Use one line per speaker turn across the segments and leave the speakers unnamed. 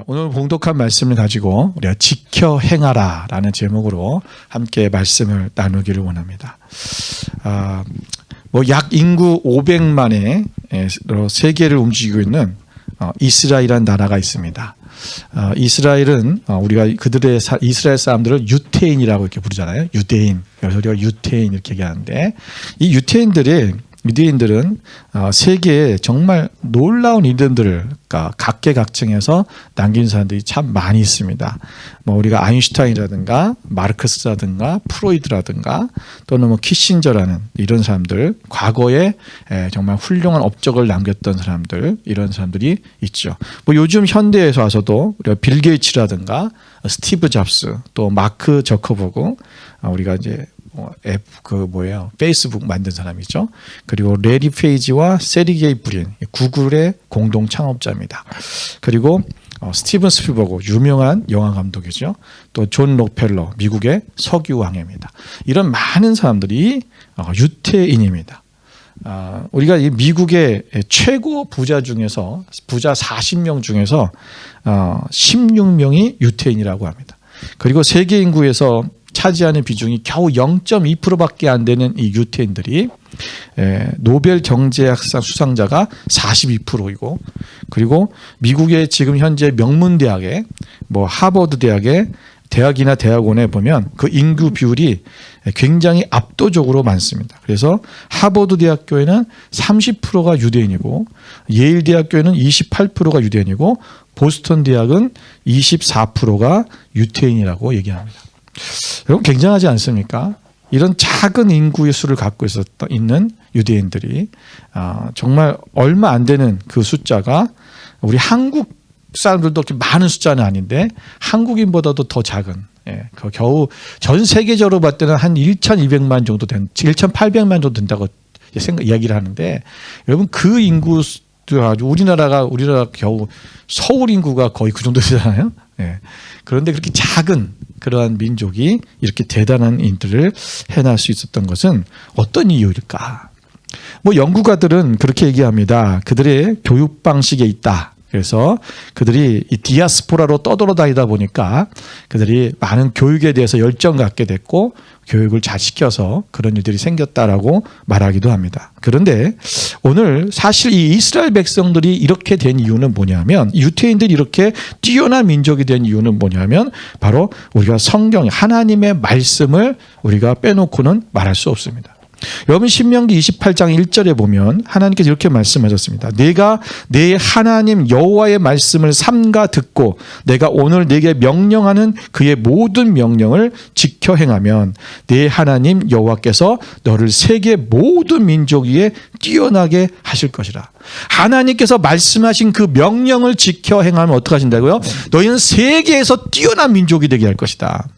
오늘 봉독한 말씀을 가지고 우리가 지켜 행하라 라는 제목으로 함께 말씀을 나누기를 원합니다. 약 인구 500만의 세계를 움직이고 있는 이스라엘이라는 나라가 있습니다. 이스라엘은 우리가 이스라엘 사람들을 유태인이라고 이렇게 부르잖아요. 유대인. 그래서 우리가 유태인 이렇게 얘기하는데, 이 유대인들은 세계에 정말 놀라운 이름들을 각계각층에서 남긴 사람들이 참 많이 있습니다. 우리가 아인슈타인이라든가 마르크스라든가 프로이드라든가 또는 키신저라는 이런 사람들, 과거에 정말 훌륭한 업적을 남겼던 사람들, 이런 사람들이 있죠. 요즘 현대에서 와서도 우리가 빌 게이츠라든가 스티브 잡스, 또 마크 저커버그, 우리가 이제 페이스북 만든 사람이죠. 그리고 레리 페이지와 세리게이 브린, 구글의 공동 창업자입니다. 그리고 스티븐 스필버그, 유명한 영화 감독이죠. 또 존 록펠러, 미국의 석유왕입니다. 이런 많은 사람들이 유태인입니다. 우리가 이 미국의 최고 부자 중에서, 부자 40명 중에서 16명이 유태인이라고 합니다. 그리고 세계 인구에서 차지하는 비중이 겨우 0.2%밖에 안 되는 이 유태인들이 노벨 경제학상 수상자가 42%이고, 그리고 미국의 지금 현재 명문대학에 하버드 대학의 대학이나 대학원에 보면 그 인구 비율이 굉장히 압도적으로 많습니다. 그래서 하버드 대학교에는 30%가 유대인이고, 예일 대학교에는 28%가 유대인이고, 보스턴 대학은 24%가 유태인이라고 얘기합니다. 여러분, 굉장하지 않습니까? 이런 작은 인구의 수를 갖고 있는 유대인들이 정말 얼마 안 되는 그 숫자가, 우리 한국 사람들도 그렇게 많은 숫자는 아닌데 한국인보다도 더 작은, 겨우 전 세계적으로 봤을 때는 한 1,200만 정도 1,800만 정도 된다고 이야기를 하는데, 여러분, 그 인구 우리나라 겨우 서울 인구가 거의 그 정도 되잖아요. 그런데 그렇게 작은 그러한 민족이 이렇게 대단한 일들을 해낼 수 있었던 것은 어떤 이유일까? 연구가들은 그렇게 얘기합니다. 그들의 교육 방식에 있다. 그래서 그들이 이 디아스포라로 떠돌아다니다 보니까 그들이 많은 교육에 대해서 열정 갖게 됐고, 교육을 잘 시켜서 그런 일들이 생겼다라고 말하기도 합니다. 그런데 오늘 사실 이 이스라엘 백성들이 이렇게 된 이유는 뭐냐면, 유태인들이 이렇게 뛰어난 민족이 된 이유는 뭐냐면, 바로 우리가 성경, 하나님의 말씀을 우리가 빼놓고는 말할 수 없습니다. 여러분, 신명기 28장 1절에 보면 하나님께서 이렇게 말씀하셨습니다. 내가 내 하나님 여호와의 말씀을 삼가 듣고 내가 오늘 내게 명령하는 그의 모든 명령을 지켜 행하면 내 하나님 여호와께서 너를 세계 모든 민족 위에 뛰어나게 하실 것이라. 하나님께서 말씀하신 그 명령을 지켜 행하면 어떻게 하신다고요? 너희는 세계에서 뛰어난 민족이 되게 할 것이다.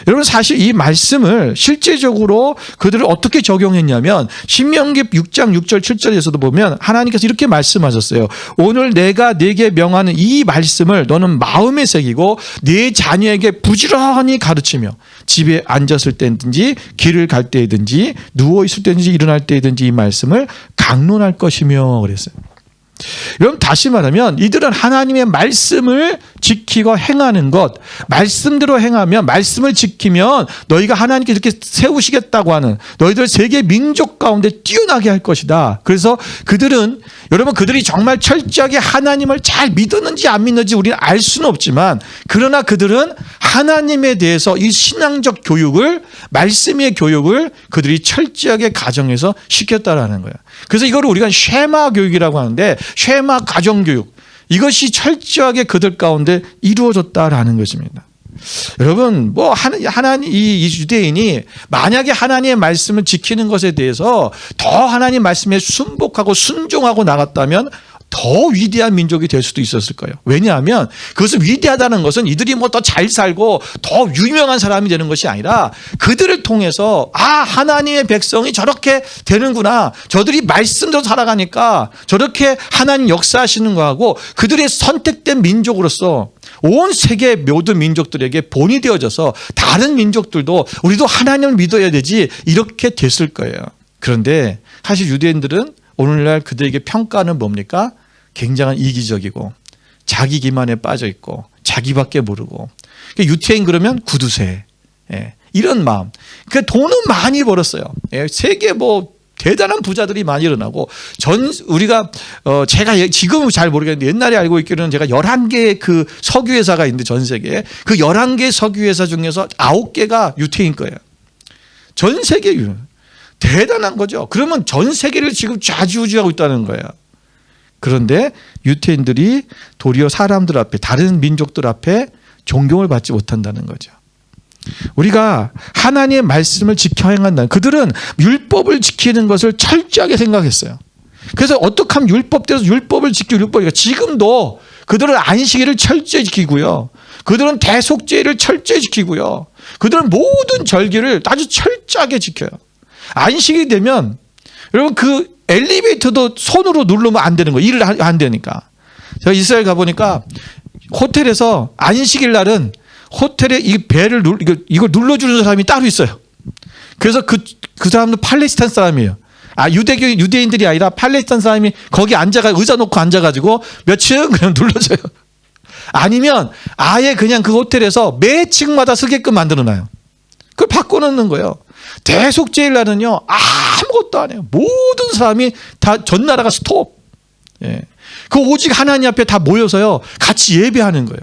여러분, 사실 이 말씀을 실제적으로 그들을 어떻게 적용했냐면, 신명기 6장 6절 7절에서도 보면 하나님께서 이렇게 말씀하셨어요. 오늘 내가 네게 명하는 이 말씀을 너는 마음에 새기고 네 자녀에게 부지런히 가르치며 집에 앉았을 때든지 길을 갈 때든지 누워있을 때든지 일어날 때든지 이 말씀을 강론할 것이며 그랬어요. 여러분, 다시 말하면 이들은 하나님의 말씀을 지키고 행하는 것, 말씀대로 행하면, 말씀을 지키면 너희가 하나님께 이렇게 세우시겠다고 하는, 너희들 세계 민족 가운데 뛰어나게 할 것이다. 그래서 그들이 정말 철저하게 하나님을 잘 믿었는지 안 믿는지 우리는 알 수는 없지만, 그러나 그들은 하나님에 대해서 이 신앙적 교육을, 말씀의 교육을 그들이 철저하게 가정에서 시켰다라는 거예요. 그래서 이걸 우리가 쉐마 교육이라고 하는데, 쉐마 가정교육, 이것이 철저하게 그들 가운데 이루어졌다라는 것입니다. 여러분, 이 유대인이 만약에 하나님의 말씀을 지키는 것에 대해서 더 하나님 말씀에 순복하고 순종하고 나갔다면 더 위대한 민족이 될 수도 있었을 거예요. 왜냐하면 그것은, 위대하다는 것은 이들이 더 잘 살고 더 유명한 사람이 되는 것이 아니라, 그들을 통해서 하나님의 백성이 저렇게 되는구나, 저들이 말씀대로 살아가니까 저렇게 하나님 역사하시는 거하고, 그들의 선택된 민족으로서 온 세계 모든 민족들에게 본이 되어져서 다른 민족들도 우리도 하나님을 믿어야 되지, 이렇게 됐을 거예요. 그런데 사실 유대인들은 오늘날 그들에게 평가는 뭡니까? 굉장한 이기적이고 자기 기만에 빠져 있고 자기밖에 모르고 유태인 그러면 구두쇠, 이런 마음. 그 돈은 많이 벌었어요. 세계 대단한 부자들이 많이 일어나고 우리가 제가 지금은 잘 모르겠는데 옛날에 알고 있기로는 제가 11개의 그 석유회사가 있는데 전 세계에 그 11개 석유회사 중에서 9개가 유태인 거예요. 전 세계 대단한 거죠. 그러면 전 세계를 지금 좌지우지하고 있다는 거예요. 그런데 유태인들이 도리어 사람들 앞에 다른 민족들 앞에 존경을 받지 못한다는 거죠. 우리가 하나님의 말씀을 지켜 행한다는, 그들은 율법을 지키는 것을 철저하게 생각했어요. 그래서 어떻게 하면 율법대로 율법을 지키고 율법이니까 지금도 그들은 안식일을 철저히 지키고요. 그들은 대속죄를 철저히 지키고요. 그들은 모든 절기를 아주 철저하게 지켜요. 안식이 되면 여러분 그 엘리베이터도 손으로 누르면 안 되는 거예요. 일을 안 되니까. 제가 이스라엘 가보니까 호텔에서 안식일 날은 호텔에 이 배를 이걸 눌러주는 사람이 따로 있어요. 그래서 그 사람도 팔레스타인 사람이에요. 유대인들이 아니라 팔레스타인 사람이 거기 의자 놓고 앉아가지고 몇 층 그냥 눌러줘요. 아니면 아예 그냥 그 호텔에서 매 층마다 쓰게끔 만들어놔요. 그걸 바꿔놓는 거예요. 대속죄일 날은요 아무것도 안 해요. 모든 사람이 다 전 나라가 스톱. 그 오직 하나님 앞에 다 모여서요 같이 예배하는 거예요.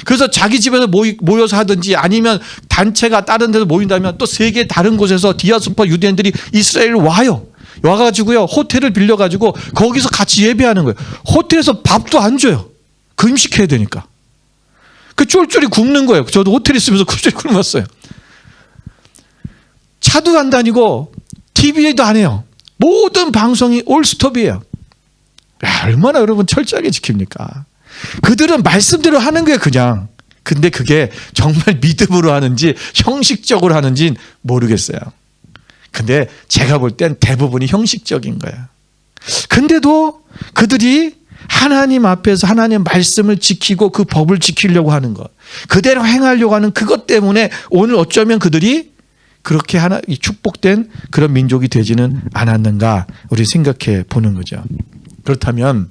그래서 자기 집에서 모여서 하든지 아니면 단체가 다른 데서 모인다면 또 세계 다른 곳에서 디아스포라 유대인들이 이스라엘을 와가지고요 호텔을 빌려가지고 거기서 같이 예배하는 거예요. 호텔에서 밥도 안 줘요. 금식해야 되니까. 그 쫄쫄이 굶는 거예요. 저도 호텔에 있으면서 쫄쫄이 굶었어요. 차도 안 다니고 TV도 안 해요. 모든 방송이 올스톱이에요. 얼마나 여러분 철저하게 지킵니까? 그들은 말씀대로 하는 거예요 그냥. 근데 그게 정말 믿음으로 하는지 형식적으로 하는지 모르겠어요. 근데 제가 볼 땐 대부분이 형식적인 거예요. 근데도 그들이 하나님 앞에서 하나님의 말씀을 지키고 그 법을 지키려고 하는 것, 그대로 행하려고 하는 그것 때문에 오늘 어쩌면 그들이 그렇게 축복된 그런 민족이 되지는 않았는가 우리 생각해 보는 거죠. 그렇다면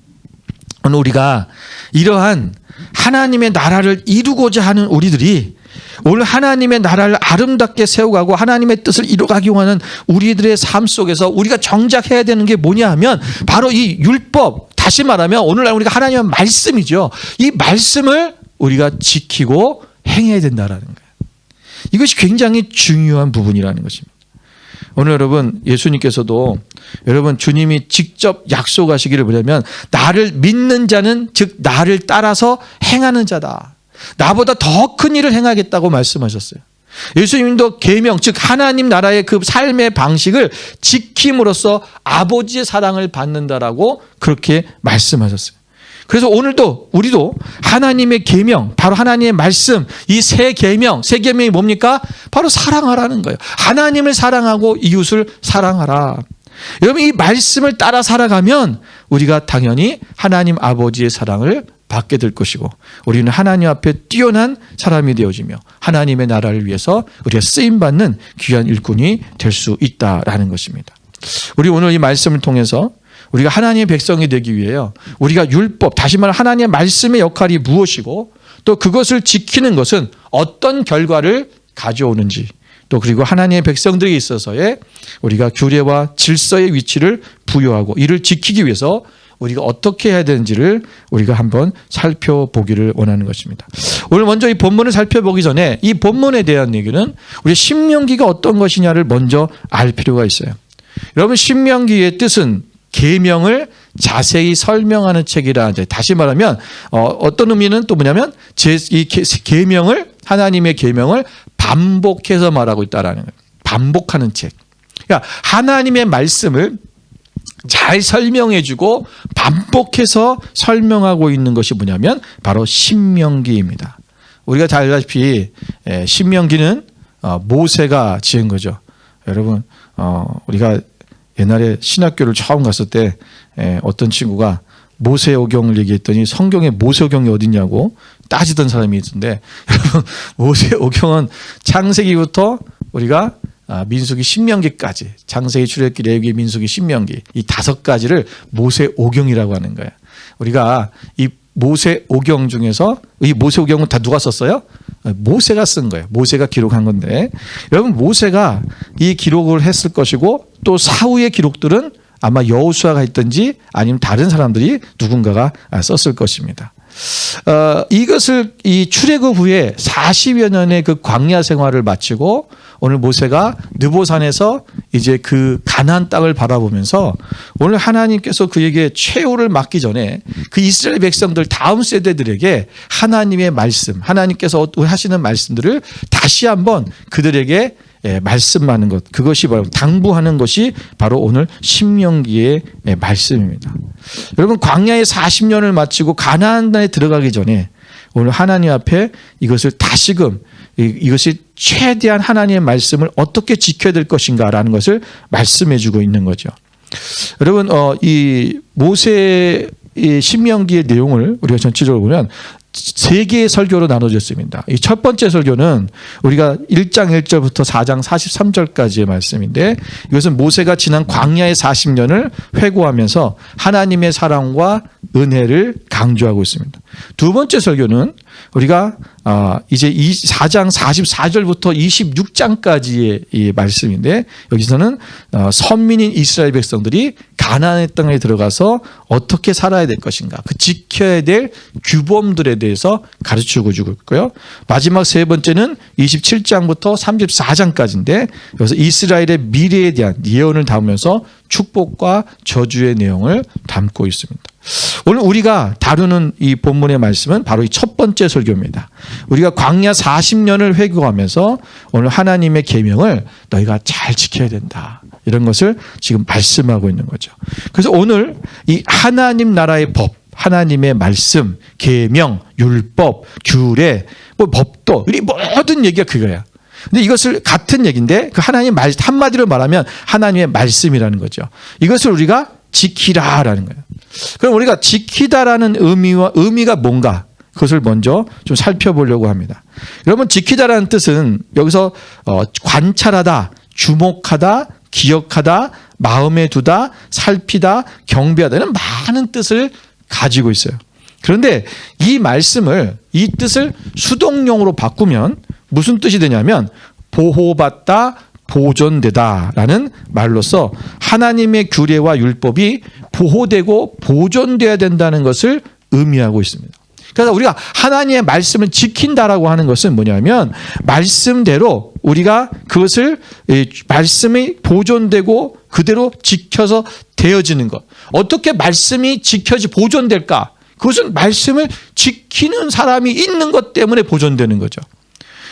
오늘 우리가 이러한 하나님의 나라를 이루고자 하는 우리들이 오늘 하나님의 나라를 아름답게 세워가고 하나님의 뜻을 이루어가기 원하는 우리들의 삶 속에서 우리가 정작 해야 되는 게 뭐냐 하면 바로 이 율법, 다시 말하면 오늘날 우리가 하나님의 말씀이죠. 이 말씀을 우리가 지키고 행해야 된다라는 거예요. 이것이 굉장히 중요한 부분이라는 것입니다. 오늘 여러분 예수님께서도 여러분 주님이 직접 약속하시기를 뭐냐면 나를 믿는 자는 즉 나를 따라서 행하는 자다. 나보다 더 큰 일을 행하겠다고 말씀하셨어요. 예수님도 계명 즉 하나님 나라의 그 삶의 방식을 지킴으로써 아버지의 사랑을 받는다라고 그렇게 말씀하셨어요. 그래서 오늘도 우리도 하나님의 계명, 바로 하나님의 말씀, 이 세 계명이 뭡니까? 바로 사랑하라는 거예요. 하나님을 사랑하고 이웃을 사랑하라. 여러분 이 말씀을 따라 살아가면 우리가 당연히 하나님 아버지의 사랑을 받게 될 것이고 우리는 하나님 앞에 뛰어난 사람이 되어지며 하나님의 나라를 위해서 우리가 쓰임받는 귀한 일꾼이 될 수 있다라는 것입니다. 우리 오늘 이 말씀을 통해서 우리가 하나님의 백성이 되기 위해요. 우리가 율법, 다시 말해 하나님의 말씀의 역할이 무엇이고 또 그것을 지키는 것은 어떤 결과를 가져오는지 또 그리고 하나님의 백성들에 있어서의 우리가 규례와 질서의 위치를 부여하고 이를 지키기 위해서 우리가 어떻게 해야 되는지를 우리가 한번 살펴보기를 원하는 것입니다. 오늘 먼저 이 본문을 살펴보기 전에 이 본문에 대한 얘기는 우리 신명기가 어떤 것이냐를 먼저 알 필요가 있어요. 여러분 신명기의 뜻은 계명을 자세히 설명하는 책이라. 다시 말하면 어떤 의미는 또 뭐냐면 이 계명을 하나님의 계명을 반복해서 말하고 있다라는 거예요. 반복하는 책. 그러니까 하나님의 말씀을 잘 설명해주고 반복해서 설명하고 있는 것이 뭐냐면 바로 신명기입니다. 우리가 다 알다시피 신명기는 모세가 지은 거죠. 여러분 우리가 옛날에 신학교를 처음 갔을 때 어떤 친구가 모세오경을 얘기했더니 성경에 모세오경이 어딨냐고 따지던 사람이 있는데 여러분 모세오경은 창세기부터 우리가 민수기 신명기까지 창세기 출애굽기 레위기 민수기 신명기 이 5가지를 모세오경이라고 하는 거예요. 우리가 이 모세오경 중에서 이 모세오경은 다 누가 썼어요? 모세가 쓴 거예요. 모세가 기록한 건데 여러분 모세가 이 기록을 했을 것이고 또 사후의 기록들은 아마 여호수아가 했든지 아니면 다른 사람들이 누군가가 썼을 것입니다. 이것을 이 출애굽 후에 40여 년의 그 광야 생활을 마치고 오늘 모세가 느보산에서 이제 그 가나안 땅을 바라보면서 오늘 하나님께서 그에게 최후를 맡기 전에 그 이스라엘 백성들 다음 세대들에게 하나님의 말씀, 하나님께서 하시는 말씀들을 다시 한번 그들에게 말씀하는 것, 그것이 바로 당부하는 것이 바로 오늘 신명기의 말씀입니다. 여러분 광야의 40년을 마치고 가나안 땅에 들어가기 전에 오늘 하나님 앞에 이것을 다시금 이것이 최대한 하나님의 말씀을 어떻게 지켜야 될 것인가라는 것을 말씀해 주고 있는 거죠. 여러분 이 모세의 신명기의 내용을 우리가 전체적으로 보면 세 개의 설교로 나눠졌습니다. 이 첫 번째 설교는 우리가 1장 1절부터 4장 43절까지의 말씀인데 이것은 모세가 지난 광야의 40년을 회고하면서 하나님의 사랑과 은혜를 강조하고 있습니다. 두 번째 설교는 우리가 이제 4장 44절부터 26장까지의 이 말씀인데 여기서는 선민인 이스라엘 백성들이 가나안의 땅에 들어가서 어떻게 살아야 될 것인가, 그 지켜야 될 규범들에 대해서 가르치고 주고 있고요. 마지막 세 번째는 27장부터 34장까지인데 여기서 이스라엘의 미래에 대한 예언을 담으면서 축복과 저주의 내용을 담고 있습니다. 오늘 우리가 다루는 이 본문의 말씀은 바로 이 첫 번째 설교입니다. 우리가 광야 40년을 회고하면서 오늘 하나님의 계명을 너희가 잘 지켜야 된다, 이런 것을 지금 말씀하고 있는 거죠. 그래서 오늘 이 하나님 나라의 법, 하나님의 말씀, 계명, 율법, 규례, 뭐 법도, 이 모든 얘기가 그거야. 근데 이것을 같은 얘기인데 그 하나님 말 한마디로 말하면 하나님의 말씀이라는 거죠. 이것을 우리가 지키라라는 거예요. 그럼 우리가 지키다라는 의미가 뭔가, 그것을 먼저 좀 살펴보려고 합니다. 여러분 지키다라는 뜻은 여기서 관찰하다, 주목하다, 기억하다, 마음에 두다, 살피다, 경배하다, 이런 많은 뜻을 가지고 있어요. 그런데 이 말씀을, 이 뜻을 수동용으로 바꾸면 무슨 뜻이 되냐면 보호받다, 보존되다라는 말로서 하나님의 규례와 율법이 보호되고 보존돼야 된다는 것을 의미하고 있습니다. 그래서 우리가 하나님의 말씀을 지킨다라고 하는 것은 뭐냐면 말씀대로 우리가 그것을 말씀이 보존되고 그대로 지켜서 되어지는 것. 어떻게 말씀이 보존될까? 그것은 말씀을 지키는 사람이 있는 것 때문에 보존되는 거죠.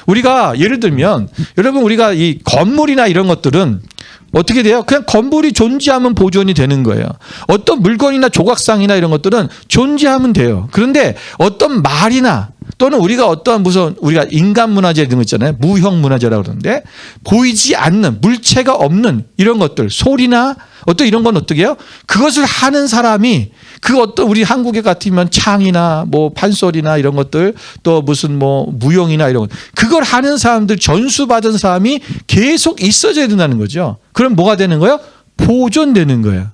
우리가 예를 들면 여러분 우리가 이 건물이나 이런 것들은 어떻게 돼요? 그냥 건물이 존재하면 보존이 되는 거예요. 어떤 물건이나 조각상이나 이런 것들은 존재하면 돼요. 그런데 어떤 말이나 또는 우리가 어떠한 우리가 인간 문화재 이런 거 있잖아요. 무형 문화재라고 그러는데 보이지 않는, 물체가 없는 이런 것들, 소리나 어떤 이런 건 어떻게 해요? 그것을 하는 사람이 그 어떤 우리 한국에 같으면 창이나 뭐 판소리나 이런 것들 또 무슨 뭐 무용이나 이런 것, 그걸 하는 사람들, 전수받은 사람이 계속 있어져야 된다는 거죠. 그럼 뭐가 되는 거예요? 보존되는 거예요.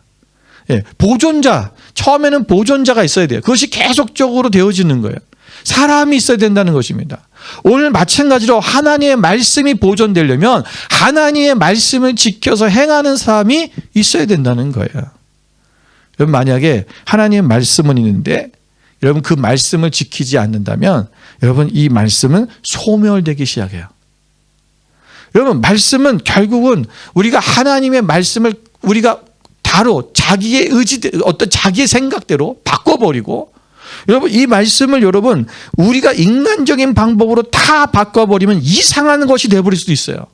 예, 보존자. 처음에는 보존자가 있어야 돼요. 그것이 계속적으로 되어지는 거예요. 사람이 있어야 된다는 것입니다. 오늘 마찬가지로 하나님의 말씀이 보존되려면 하나님의 말씀을 지켜서 행하는 사람이 있어야 된다는 거예요. 여러분 만약에 하나님의 말씀은 있는데 여러분 그 말씀을 지키지 않는다면 여러분 이 말씀은 소멸되기 시작해요. 여러분 말씀은 결국은 우리가 하나님의 말씀을 우리가 자기의 어떤 자기의 생각대로 바꿔버리고, 여러분 이 말씀을 여러분 우리가 인간적인 방법으로 다 바꿔버리면 이상한 것이 되어버릴 수도 있어요.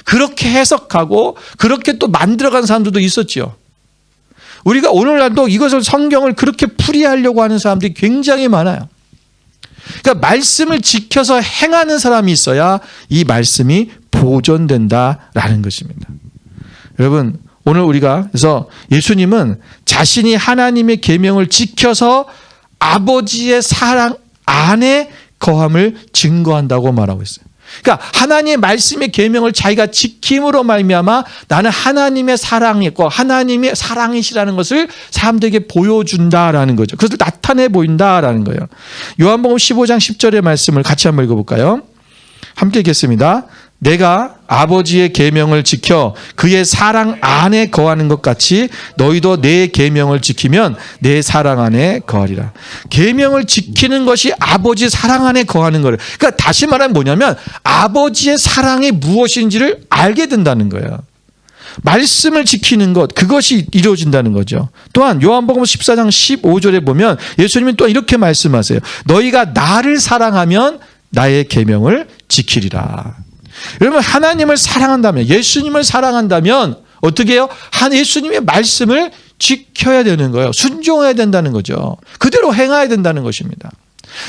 그렇게 해석하고 그렇게 또 만들어간 사람들도 있었죠. 우리가 오늘날도 이것을 성경을 그렇게 풀이하려고 하는 사람들이 굉장히 많아요. 그러니까 말씀을 지켜서 행하는 사람이 있어야 이 말씀이 보존된다라는 것입니다. 여러분 오늘 우리가 그래서 예수님은 자신이 하나님의 계명을 지켜서 아버지의 사랑 안에 거함을 증거한다고 말하고 있어요. 그러니까 하나님의 말씀의 계명을 자기가 지킴으로 말미암아 나는 하나님의 사랑이 있고 하나님의 사랑이시라는 것을 사람들에게 보여준다라는 거죠. 그것을 나타내 보인다라는 거예요. 요한복음 15장 10절의 말씀을 같이 한번 읽어볼까요? 함께 읽겠습니다. 내가 아버지의 계명을 지켜 그의 사랑 안에 거하는 것 같이 너희도 내 계명을 지키면 내 사랑 안에 거하리라. 계명을 지키는 것이 아버지 사랑 안에 거하는 거예요. 그러니까 다시 말하면 뭐냐면 아버지의 사랑이 무엇인지를 알게 된다는 거예요. 말씀을 지키는 것, 그것이 이루어진다는 거죠. 또한 요한복음 14장 15절에 보면 예수님은 또 이렇게 말씀하세요. 너희가 나를 사랑하면 나의 계명을 지키리라. 여러분, 하나님을 사랑한다면, 예수님을 사랑한다면 어떻게 해요? 예수님의 말씀을 지켜야 되는 거예요. 순종해야 된다는 거죠. 그대로 행해야 된다는 것입니다.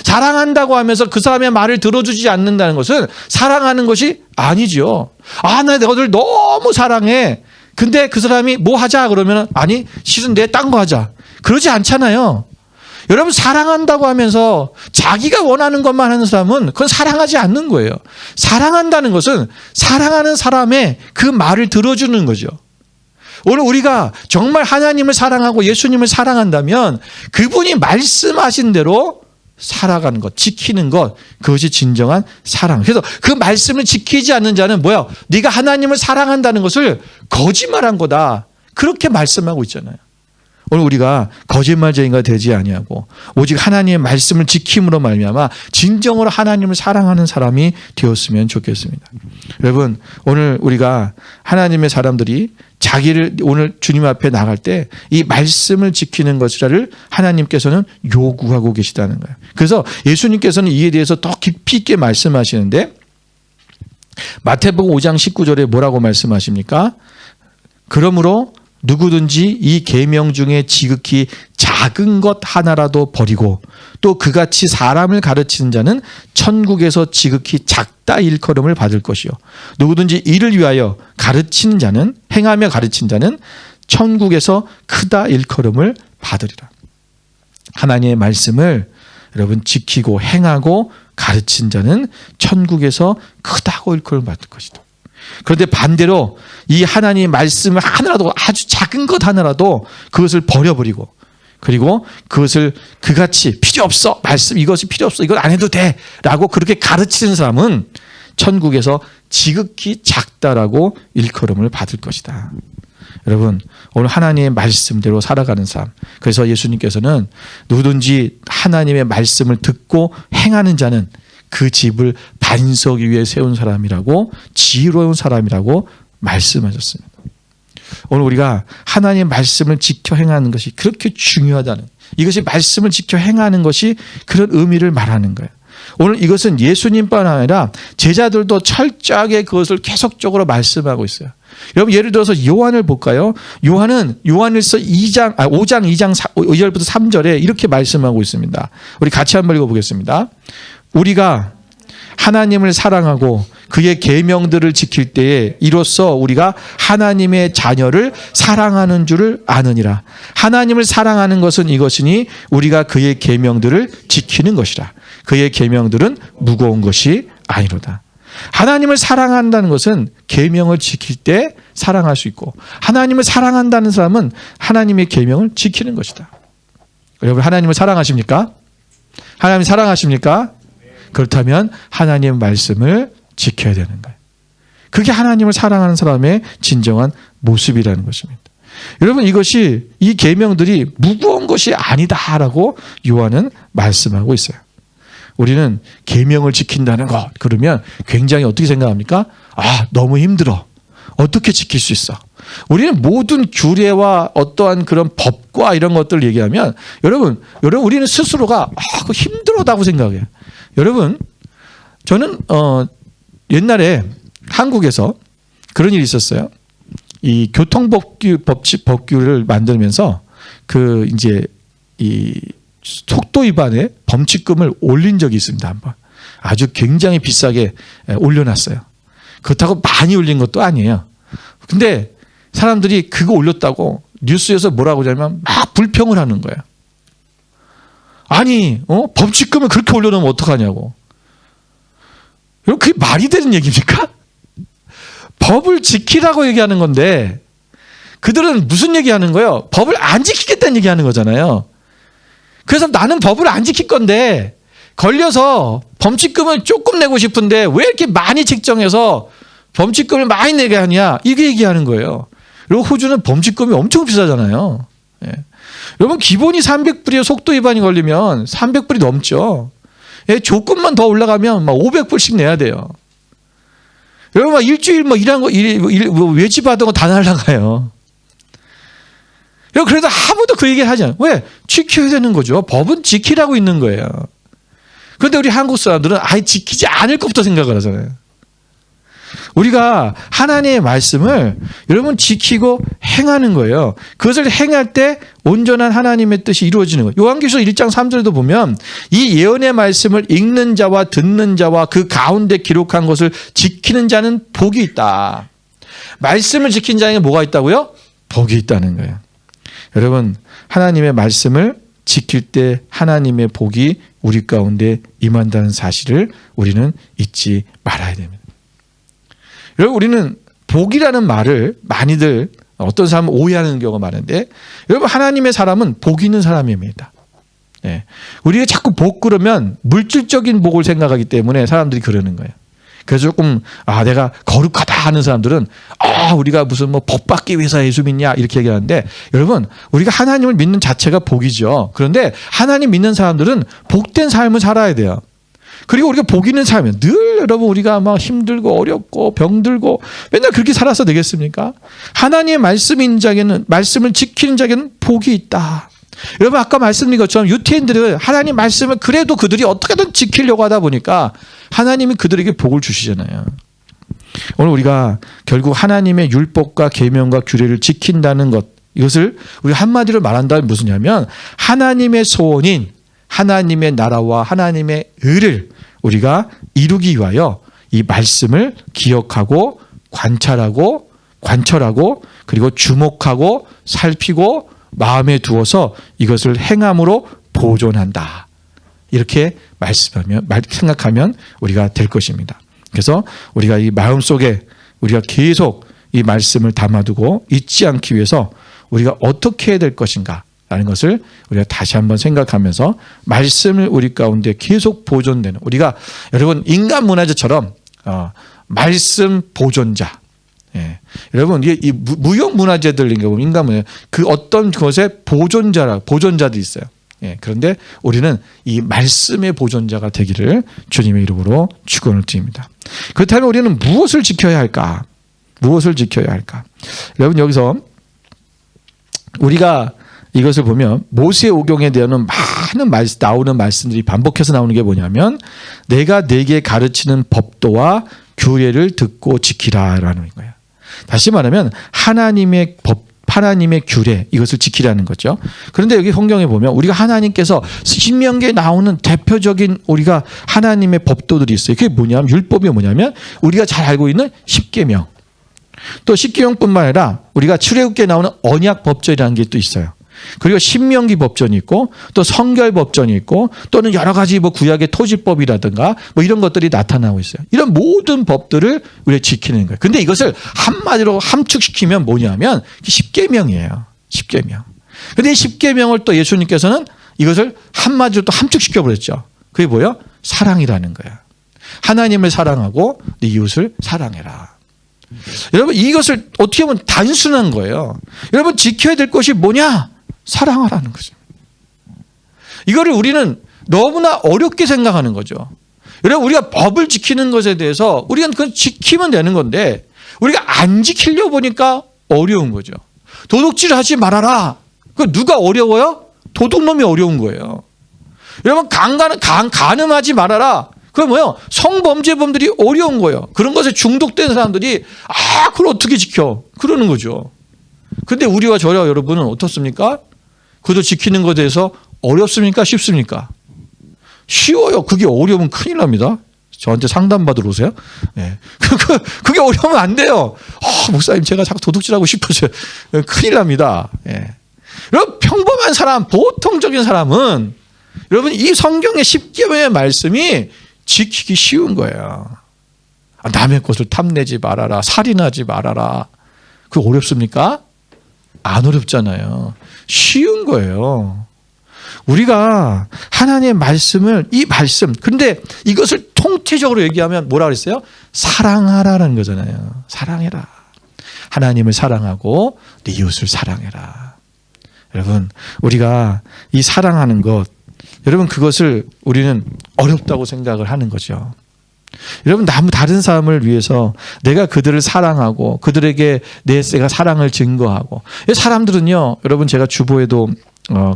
사랑한다고 하면서 그 사람의 말을 들어주지 않는다는 것은 사랑하는 것이 아니죠. 나 너를 너무 사랑해. 근데 그 사람이 뭐 하자 그러면 아니 싫은데 딴 거 하자. 그러지 않잖아요. 여러분, 사랑한다고 하면서 자기가 원하는 것만 하는 사람은 그건 사랑하지 않는 거예요. 사랑한다는 것은 사랑하는 사람의 그 말을 들어주는 거죠. 오늘 우리가 정말 하나님을 사랑하고 예수님을 사랑한다면 그분이 말씀하신 대로 살아가는 것, 지키는 것, 그것이 진정한 사랑. 그래서 그 말씀을 지키지 않는 자는 뭐야? 네가 하나님을 사랑한다는 것을 거짓말한 거다. 그렇게 말씀하고 있잖아요. 오늘 우리가 거짓말쟁이가 되지 아니하고 오직 하나님의 말씀을 지킴으로 말미암아 진정으로 하나님을 사랑하는 사람이 되었으면 좋겠습니다. 여러분, 오늘 우리가 하나님의 사람들이 자기를 오늘 주님 앞에 나갈 때 이 말씀을 지키는 것이라를 하나님께서는 요구하고 계시다는 거예요. 그래서 예수님께서는 이에 대해서 더 깊이 있게 말씀하시는데 마태복음 5장 19절에 뭐라고 말씀하십니까? 그러므로 누구든지 이 계명 중에 지극히 작은 것 하나라도 버리고 또 그같이 사람을 가르치는 자는 천국에서 지극히 작다 일컬음을 받을 것이요 누구든지 이를 위하여 가르치는 자는 행하며 가르친 자는 천국에서 크다 일컬음을 받으리라. 하나님의 말씀을 여러분 지키고 행하고 가르친 자는 천국에서 크다고 일컬음을 받을 것이다. 그런데 반대로 이 하나님의 말씀을 하나라도 아주 작은 것 하나라도 그것을 버려버리고 그리고 그것을 그같이 필요 없어 말씀 이것이 필요 없어 이건 안 해도 돼 라고 그렇게 가르치는 사람은 천국에서 지극히 작다라고 일컬음을 받을 것이다. 여러분, 오늘 하나님의 말씀대로 살아가는 삶. 그래서 예수님께서는 누구든지 하나님의 말씀을 듣고 행하는 자는 그 집을 반석 위에 세운 사람이라고 지혜로운 사람이라고 말씀하셨습니다. 오늘 우리가 하나님의 말씀을 지켜 행하는 것이 그렇게 중요하다는 이것이 말씀을 지켜 행하는 것이 그런 의미를 말하는 거예요. 오늘 이것은 예수님뿐 아니라 제자들도 철저하게 그것을 계속적으로 말씀하고 있어요. 여러분 예를 들어서 요한을 볼까요? 요한은 요한일서 5장 2장 2절부터 3절에 이렇게 말씀하고 있습니다. 우리 같이 한번 읽어보겠습니다. 우리가 하나님을 사랑하고 그의 계명들을 지킬 때에 이로써 우리가 하나님의 자녀를 사랑하는 줄을 아느니라. 하나님을 사랑하는 것은 이것이니 우리가 그의 계명들을 지키는 것이라. 그의 계명들은 무거운 것이 아니로다. 하나님을 사랑한다는 것은 계명을 지킬 때 사랑할 수 있고 하나님을 사랑한다는 사람은 하나님의 계명을 지키는 것이다. 여러분 하나님을 사랑하십니까? 하나님 사랑하십니까? 그렇다면 하나님의 말씀을 지켜야 되는 거예요. 그게 하나님을 사랑하는 사람의 진정한 모습이라는 것입니다. 여러분 이것이 이 계명들이 무거운 것이 아니다라고 요한은 말씀하고 있어요. 우리는 계명을 지킨다는 것 그러면 굉장히 어떻게 생각합니까? 너무 힘들어. 어떻게 지킬 수 있어? 우리는 모든 규례와 어떠한 그런 법과 이런 것들을 얘기하면 여러분 우리는 스스로가 그거 힘들다고 생각해요. 여러분 저는 옛날에 한국에서 그런 일이 있었어요. 이 교통법규를 만들면서 그 이제 이 속도 위반에 범칙금을 올린 적이 있습니다. 한번 아주 굉장히 비싸게 올려놨어요. 그렇다고 많이 올린 것도 아니에요. 근데 사람들이 그거 올렸다고 뉴스에서 뭐라고 하냐면 막 불평을 하는 거예요. 아니 범칙금을 그렇게 올려놓으면 어떡하냐고. 여러분, 그게 말이 되는 얘기입니까? 법을 지키라고 얘기하는 건데 그들은 무슨 얘기하는 거예요? 법을 안 지키겠다는 얘기하는 거잖아요. 그래서 나는 법을 안 지킬 건데 걸려서 범칙금을 조금 내고 싶은데 왜 이렇게 많이 책정해서 범칙금을 많이 내게 하냐, 이게 얘기하는 거예요. 그리고 호주는 범칙금이 엄청 비싸잖아요. 예. 여러분, 기본이 300불이에요. 속도 위반이 걸리면 300불이 넘죠. 예, 조금만 더 올라가면 막 500불씩 내야 돼요. 여러분, 막 일주일 뭐 일한 거, 외지 받은 거 다 날라가요. 그래도 아무도 그 얘기를 하지 않아요. 왜? 지켜야 되는 거죠. 법은 지키라고 있는 거예요. 그런데 우리 한국 사람들은 아예 지키지 않을 것부터 생각을 하잖아요. 우리가 하나님의 말씀을 여러분 지키고 행하는 거예요. 그것을 행할 때 온전한 하나님의 뜻이 이루어지는 거예요. 요한계시록 1장 3절에도 보면 이 예언의 말씀을 읽는 자와 듣는 자와 그 가운데 기록한 것을 지키는 자는 복이 있다. 말씀을 지킨 자에게 뭐가 있다고요? 복이 있다는 거예요. 여러분, 하나님의 말씀을 지킬 때 하나님의 복이 우리 가운데 임한다는 사실을 우리는 잊지 말아야 됩니다. 여러분, 우리는 복이라는 말을 많이들 어떤 사람은 오해하는 경우가 많은데, 여러분, 하나님의 사람은 복 있는 사람입니다. 예. 우리가 자꾸 복 그러면 물질적인 복을 생각하기 때문에 사람들이 그러는 거예요. 그래서 조금 내가 거룩하다 하는 사람들은 우리가 무슨 뭐 복 받기 위해서 예수 믿냐 이렇게 얘기하는데, 여러분, 우리가 하나님을 믿는 자체가 복이죠. 그런데 하나님 믿는 사람들은 복된 삶을 살아야 돼요. 그리고 우리가 복 있는 삶은 늘 여러분 우리가 막 힘들고 어렵고 병들고 맨날 그렇게 살아서 되겠습니까? 하나님의 말씀인 자에게는, 말씀을 지키는 자에게는 복이 있다. 여러분, 아까 말씀드린 것처럼 유태인들은 하나님 말씀을 그래도 그들이 어떻게든 지키려고 하다 보니까 하나님이 그들에게 복을 주시잖아요. 오늘 우리가 결국 하나님의 율법과 계명과 규례를 지킨다는 것, 이것을 우리 한마디로 말한다면 무슨냐면 하나님의 소원인 하나님의 나라와 하나님의 의를 우리가 이루기 위하여 이 말씀을 기억하고 관철하고 그리고 주목하고 살피고 마음에 두어서 이것을 행함으로 보존한다. 이렇게 생각하면 우리가 될 것입니다. 그래서 우리가 이 마음속에 우리가 계속 이 말씀을 담아두고 잊지 않기 위해서 우리가 어떻게 해야 될 것인가 라는 것을 우리가 다시 한번 생각하면서 말씀을 우리 가운데 계속 보존되는, 우리가 여러분 인간 문화재처럼 말씀 보존자, 예. 여러분 이 무형 문화재들인가 보면 인간 문화 그 어떤 것의 보존자들이 있어요. 예. 그런데 우리는 이 말씀의 보존자가 되기를 주님의 이름으로 축원을 드립니다. 그렇다면 우리는 무엇을 지켜야 할까? 무엇을 지켜야 할까? 여러분, 여기서 우리가 이것을 보면 모세오경에 대한 많은 나오는 말씀들이 반복해서 나오는 게 뭐냐면 내가 네게 가르치는 법도와 규례를 듣고 지키라라는 거예요. 다시 말하면 하나님의 법, 하나님의 규례, 이것을 지키라는 거죠. 그런데 여기 성경에 보면 우리가 하나님께서 신명기에 나오는 대표적인 우리가 하나님의 법도들이 있어요. 그게 뭐냐면, 율법이 뭐냐면 우리가 잘 알고 있는 십계명, 또 십계명뿐만 아니라 우리가 출애굽기에 나오는 언약 법전이라는 게 또 있어요. 그리고 신명기 법전이 있고 또 성결 법전이 있고 또는 여러 가지 뭐 구약의 토지법이라든가 뭐 이런 것들이 나타나고 있어요. 이런 모든 법들을 우리가 지키는 거예요. 근데 이것을 한마디로 함축시키면 뭐냐면 십계명이에요. 십계명. 근데 이 십계명을 또 예수님께서는 이것을 한마디로 또 함축시켜 버렸죠. 그게 뭐예요? 사랑이라는 거예요. 하나님을 사랑하고 네 이웃을 사랑해라. 여러분, 이것을 어떻게 보면 단순한 거예요. 여러분, 지켜야 될 것이 뭐냐? 사랑하라는 거죠. 이거를 우리는 너무나 어렵게 생각하는 거죠. 여러분, 우리가 법을 지키는 것에 대해서 우리가 그걸 지키면 되는 건데 우리가 안 지키려고 보니까 어려운 거죠. 도둑질 하지 말아라. 그 누가 어려워요? 도둑놈이 어려운 거예요. 여러분, 간음하지 말아라. 그게 뭐예요? 성범죄범들이 어려운 거예요. 그런 것에 중독된 사람들이 그걸 어떻게 지켜? 그러는 거죠. 근데 우리와 저와 여러분은 어떻습니까? 그것도 지키는 것에 대해서 어렵습니까? 쉽습니까? 쉬워요. 그게 어려우면 큰일 납니다. 저한테 상담받으러 오세요. 네. 그게 어려우면 안 돼요. 목사님, 제가 자꾸 도둑질하고 싶어져요. 큰일 납니다. 네. 여러분, 평범한 사람, 보통적인 사람은 여러분 이 성경의 십계명의 말씀이 지키기 쉬운 거예요. 남의 것을 탐내지 말아라. 살인하지 말아라. 그거 어렵습니까? 안 어렵잖아요. 쉬운 거예요. 우리가 하나님의 말씀을, 이 말씀, 근데 이것을 통체적으로 얘기하면 뭐라 그랬어요? 사랑하라는 거잖아요. 사랑해라. 하나님을 사랑하고 네 이웃을 사랑해라. 여러분, 우리가 이 사랑하는 것, 여러분 그것을 우리는 어렵다고 생각을 하는 거죠. 여러분, 다른 사람을 위해서 내가 그들을 사랑하고 그들에게 내가 사랑을 증거하고, 사람들은요, 여러분 제가 주보에도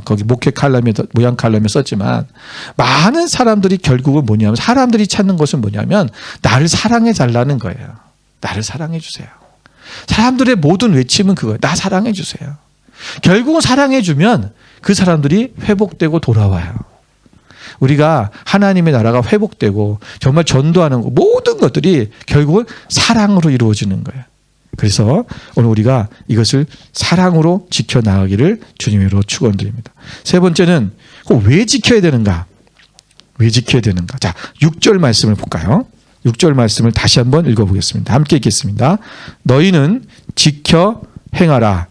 거기 목회 칼럼에, 모양 칼럼에 썼지만, 많은 사람들이 결국은 뭐냐면, 사람들이 찾는 것은 뭐냐면 나를 사랑해 달라는 거예요. 나를 사랑해 주세요. 사람들의 모든 외침은 그거예요. 나 사랑해 주세요. 결국은 사랑해 주면 그 사람들이 회복되고 돌아와요. 우리가 하나님의 나라가 회복되고 정말 전도하는 것, 모든 것들이 결국은 사랑으로 이루어지는 거예요. 그래서 오늘 우리가 이것을 사랑으로 지켜나가기를 주님으로 축원드립니다. 세 번째는 왜 지켜야 되는가? 왜 지켜야 되는가? 자, 6절 말씀을 볼까요? 6절 말씀을 다시 한번 읽어보겠습니다. 함께 읽겠습니다. 너희는 지켜 행하라.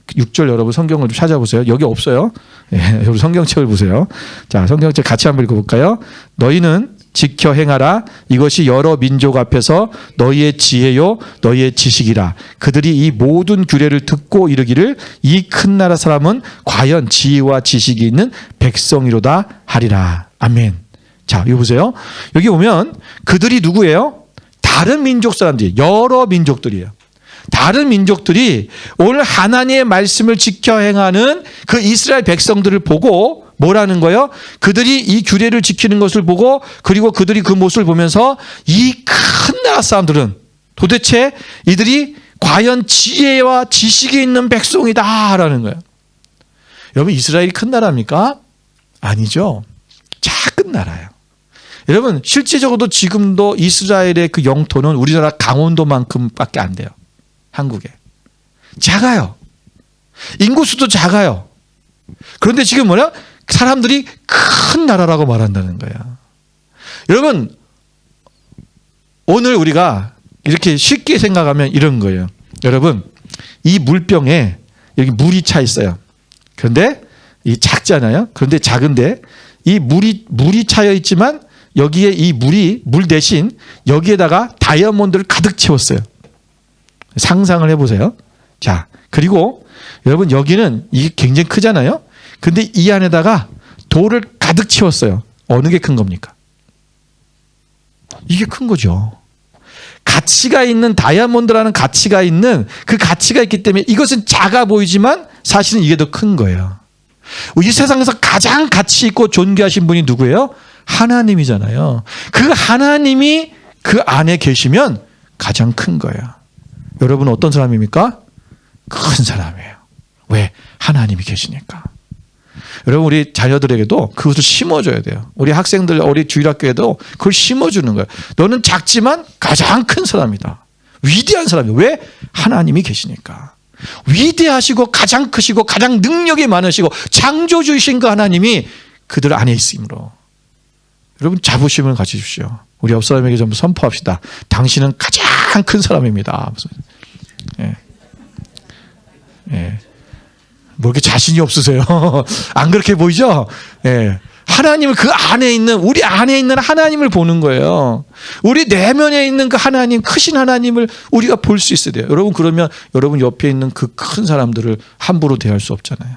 6절 여러분 성경을 좀 찾아보세요. 여기 없어요. 여러분 성경책을 보세요. 자, 성경책 같이 한번 읽어볼까요? 너희는 지켜 행하라. 이것이 여러 민족 앞에서 너희의 지혜요 너희의 지식이라. 그들이 이 모든 규례를 듣고 이르기를 이 큰 나라 사람은 과연 지혜와 지식이 있는 백성이로다 하리라. 아멘. 자, 이거 보세요. 여기 보면 그들이 누구예요? 다른 민족 사람들이, 여러 민족들이에요. 다른 민족들이 오늘 하나님의 말씀을 지켜 행하는 그 이스라엘 백성들을 보고 뭐라는 거예요? 그들이 이 규례를 지키는 것을 보고, 그리고 그들이 그 모습을 보면서 이 큰 나라 사람들은 도대체 이들이 과연 지혜와 지식이 있는 백성이다라는 거예요. 여러분, 이스라엘이 큰 나라입니까? 아니죠. 작은 나라예요. 여러분, 실제적으로도 지금도 이스라엘의 그 영토는 우리나라 강원도만큼밖에 안 돼요. 한국에. 작아요. 인구수도 작아요. 그런데 지금 뭐냐? 사람들이 큰 나라라고 말한다는 거예요. 여러분, 오늘 우리가 이렇게 쉽게 생각하면 이런 거예요. 여러분, 이 물병에 여기 물이 차 있어요. 그런데 이 작잖아요. 그런데 작은데 이 물이 차여 있지만 여기에 이 물 대신 여기에다가 다이아몬드를 가득 채웠어요. 상상을 해보세요. 자, 그리고 여러분 여기는 이게 굉장히 크잖아요. 근데 이 안에다가 돌을 가득 채웠어요. 어느 게 큰 겁니까? 이게 큰 거죠. 가치가 있는, 다이아몬드라는 가치가 있는, 그 가치가 있기 때문에 이것은 작아 보이지만 사실은 이게 더 큰 거예요. 이 세상에서 가장 가치 있고 존귀하신 분이 누구예요? 하나님이잖아요. 그 하나님이 그 안에 계시면 가장 큰 거예요. 여러분 어떤 사람입니까? 큰 사람이에요. 왜? 하나님이 계시니까. 여러분, 우리 자녀들에게도 그것을 심어줘야 돼요. 우리 학생들, 우리 주일학교에도 그걸 심어주는 거예요. 너는 작지만 가장 큰 사람이다. 위대한 사람이다. 왜? 하나님이 계시니까. 위대하시고 가장 크시고 가장 능력이 많으시고 창조주이신 그 하나님이 그들 안에 있으므로 여러분 자부심을 가지십시오. 우리 옆 사람에게 좀 선포합시다. 당신은 가장 큰 사람입니다. 예. 예. 뭐 이렇게 자신이 없으세요? 안 그렇게 보이죠? 예. 하나님을 그 안에 있는, 우리 안에 있는 하나님을 보는 거예요. 우리 내면에 있는 그 하나님, 크신 하나님을 우리가 볼 수 있어야 돼요. 여러분, 그러면 여러분 옆에 있는 그 큰 사람들을 함부로 대할 수 없잖아요.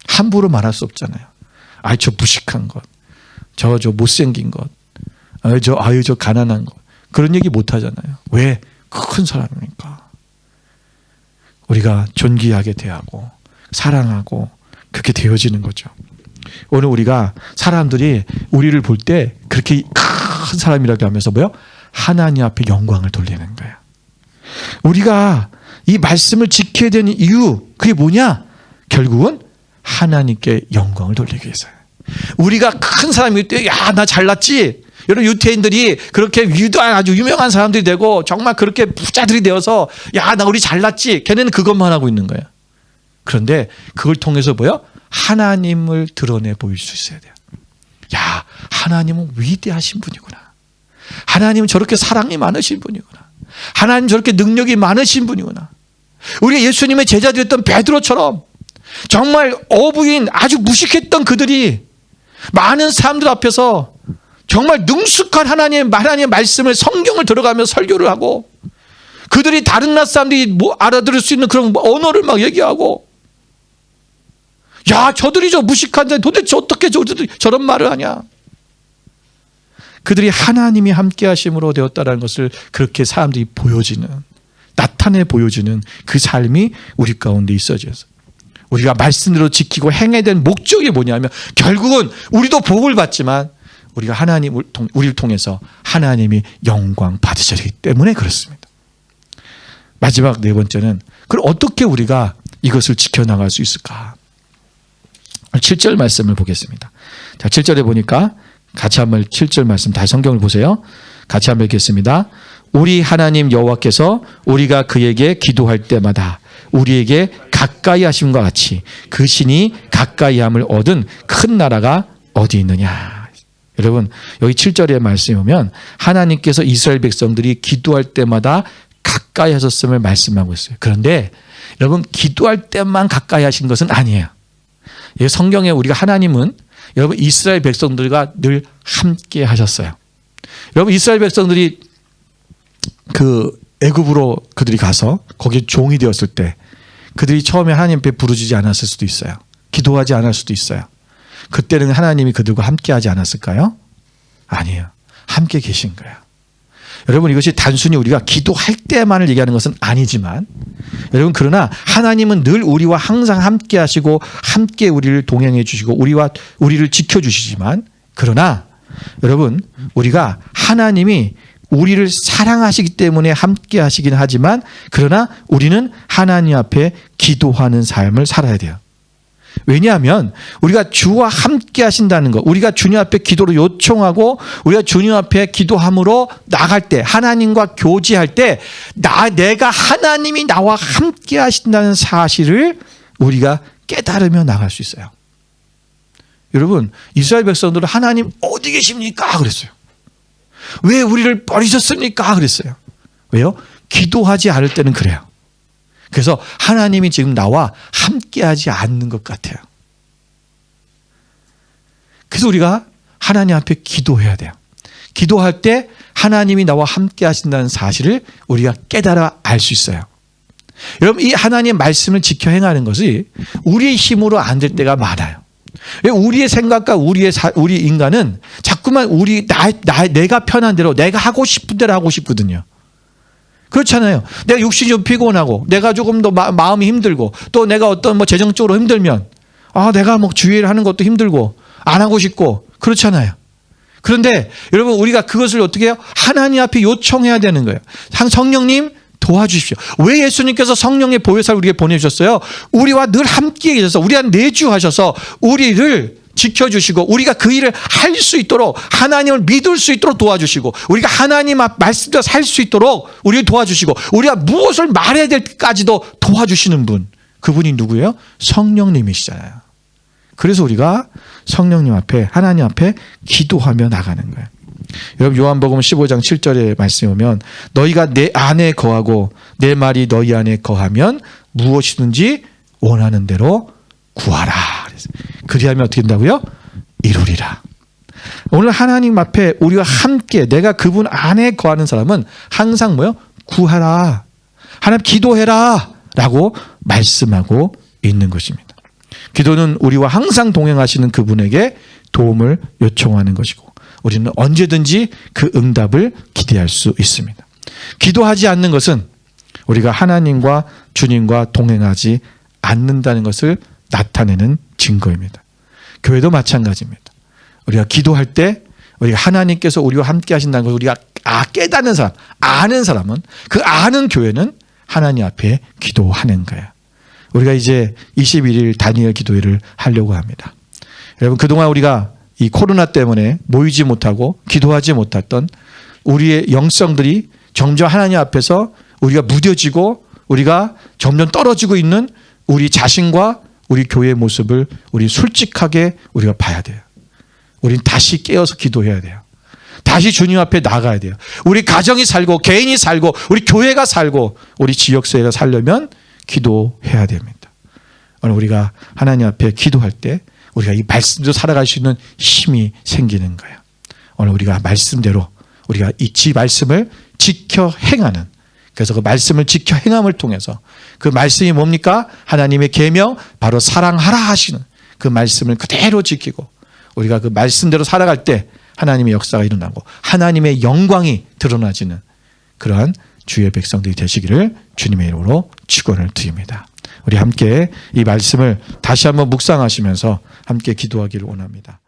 함부로 말할 수 없잖아요. 아이, 저 무식한 것. 저 못생긴 것. 저 가난한 것. 그런 얘기 못 하잖아요. 왜? 큰 사람이니까. 우리가 존귀하게 대하고 사랑하고 그렇게 되어지는 거죠. 오늘 우리가 사람들이 우리를 볼 때 그렇게 큰 사람이라고 하면서 뭐요? 하나님 앞에 영광을 돌리는 거예요. 우리가 이 말씀을 지켜야 되는 이유, 그게 뭐냐? 결국은 하나님께 영광을 돌리기 위해서요. 우리가 큰 사람일 때, 야, 나 잘났지? 여러분, 유태인들이 그렇게 위대한 아주 유명한 사람들이 되고 정말 그렇게 부자들이 되어서, 야, 나 우리 잘났지? 걔네는 그것만 하고 있는 거예요. 그런데 그걸 통해서 뭐요? 하나님을 드러내 보일 수 있어야 돼요. 야, 하나님은 위대하신 분이구나. 하나님은 저렇게 사랑이 많으신 분이구나. 하나님 저렇게 능력이 많으신 분이구나. 우리가 예수님의 제자들이었던 베드로처럼 정말 어부인 아주 무식했던 그들이 많은 사람들 앞에서 정말 능숙한 하나님의 말씀을 성경을 들어가며 설교를 하고 그들이 다른 나라 사람들이 알아들을 수 있는 그런 언어를 막 얘기하고 야 저들이 저 무식한데 도대체 어떻게 저들이 저런 말을 하냐. 그들이 하나님이 함께 하심으로 되었다는 것을 그렇게 사람들이 나타내 보여주는 그 삶이 우리 가운데 있어져서 우리가 말씀대로 지키고 행해야 될 목적이 뭐냐면 결국은 우리도 복을 받지만 우리가 우리를 통해서 하나님이 영광 받으시기 때문에 그렇습니다. 마지막 네 번째는 그럼 어떻게 우리가 이것을 지켜나갈 수 있을까? 7절 말씀을 보겠습니다. 자, 7절에 보니까 같이 한번 7절 말씀 다시 성경을 보세요. 같이 한번 읽겠습니다. 우리 하나님 여호와께서 우리가 그에게 기도할 때마다 우리에게 가까이 하심과 같이 그 신이 가까이 함을 얻은 큰 나라가 어디 있느냐. 여러분 여기 7절의 말씀에 보면 하나님께서 이스라엘 백성들이 기도할 때마다 가까이 하셨음을 말씀하고 있어요. 그런데 여러분 기도할 때만 가까이 하신 것은 아니에요. 성경에 우리가 하나님은 여러분 이스라엘 백성들과 늘 함께 하셨어요. 여러분 이스라엘 백성들이 그 애굽으로 그들이 가서 거기에 종이 되었을 때 그들이 처음에 하나님 앞에 부르짖지 않았을 수도 있어요. 기도하지 않을 수도 있어요. 그때는 하나님이 그들과 함께 하지 않았을까요? 아니에요. 함께 계신 거예요. 여러분 이것이 단순히 우리가 기도할 때만을 얘기하는 것은 아니지만 여러분 그러나 하나님은 늘 우리와 항상 함께 하시고 함께 우리를 동행해 주시고 우리를 지켜주시지만 그러나 여러분 우리가 하나님이 우리를 사랑하시기 때문에 함께 하시긴 하지만 그러나 우리는 하나님 앞에 기도하는 삶을 살아야 돼요. 왜냐하면 우리가 주와 함께 하신다는 것, 우리가 주님 앞에 기도로 요청하고 우리가 주님 앞에 기도함으로 나갈 때 하나님과 교제할 때 내가 하나님이 나와 함께 하신다는 사실을 우리가 깨달으며 나갈 수 있어요. 여러분 이스라엘 백성들은 하나님 어디 계십니까? 그랬어요. 왜 우리를 버리셨습니까? 그랬어요. 왜요? 기도하지 않을 때는 그래요. 그래서 하나님이 지금 나와 함께하지 않는 것 같아요. 그래서 우리가 하나님 앞에 기도해야 돼요. 기도할 때 하나님이 나와 함께 하신다는 사실을 우리가 깨달아 알 수 있어요. 여러분 이 하나님의 말씀을 지켜 행하는 것이 우리의 힘으로 안 될 때가 많아요. 우리의 생각과 우리 인간은 자꾸만 내가 편한 대로 내가 하고 싶은 대로 하고 싶거든요. 그렇잖아요. 내가 육신이 좀 피곤하고 내가 조금 더 마음이 힘들고 또 내가 어떤 재정적으로 힘들면 내가 주의를 하는 것도 힘들고 안 하고 싶고 그렇잖아요. 그런데 여러분 우리가 그것을 어떻게 해요? 하나님 앞에 요청해야 되는 거예요. 성령님 도와주십시오. 왜 예수님께서 성령의 보혜사를 우리에게 보내주셨어요? 우리와 늘 함께 계셔서 우리와 내주하셔서 우리를 지켜주시고 우리가 그 일을 할 수 있도록 하나님을 믿을 수 있도록 도와주시고 우리가 하나님 앞 말씀대로 살 수 있도록 우리를 도와주시고 우리가 무엇을 말해야 될까지도 도와주시는 분, 그분이 누구예요? 성령님이시잖아요. 그래서 우리가 성령님 앞에 하나님 앞에 기도하며 나가는 거예요. 여러분 요한복음 15장 7절에 말씀에 보면 너희가 내 안에 거하고 내 말이 너희 안에 거하면 무엇이든지 원하는 대로 구하라. 그리하면 어떻게 된다고요? 이루리라. 오늘 하나님 앞에 우리가 함께 내가 그분 안에 거하는 사람은 항상 구하라. 하나님 기도해라 라고 말씀하고 있는 것입니다. 기도는 우리와 항상 동행하시는 그분에게 도움을 요청하는 것이고 우리는 언제든지 그 응답을 기대할 수 있습니다. 기도하지 않는 것은 우리가 하나님과 주님과 동행하지 않는다는 것을 나타내는 증거입니다. 교회도 마찬가지입니다. 우리가 기도할 때 우리가 하나님께서 우리와 함께 하신다는 것을 우리가 깨닫는 사람, 아는 사람은 그 아는 교회는 하나님 앞에 기도하는 거예요. 우리가 이제 21일 다니엘 기도회를 하려고 합니다. 여러분 그동안 우리가 이 코로나 때문에 모이지 못하고 기도하지 못했던 우리의 영성들이 점점 하나님 앞에서 우리가 무뎌지고 우리가 점점 떨어지고 있는 우리 자신과 우리 교회의 모습을 우리 솔직하게 우리가 봐야 돼요. 우리는 다시 깨어서 기도해야 돼요. 다시 주님 앞에 나가야 돼요. 우리 가정이 살고 개인이 살고 우리 교회가 살고 우리 지역사회가 살려면 기도해야 됩니다. 오늘 우리가 하나님 앞에 기도할 때 우리가 이 말씀대로 살아갈 수 있는 힘이 생기는 거예요. 오늘 우리가 말씀대로 우리가 이 말씀을 지켜 행하는, 그래서 그 말씀을 지켜 행함을 통해서 그 말씀이 뭡니까? 하나님의 계명, 바로 사랑하라 하시는 그 말씀을 그대로 지키고 우리가 그 말씀대로 살아갈 때 하나님의 역사가 일어나고 하나님의 영광이 드러나지는 그러한 주의 백성들이 되시기를 주님의 이름으로 축원을 드립니다. 우리 함께 이 말씀을 다시 한번 묵상하시면서 함께 기도하기를 원합니다.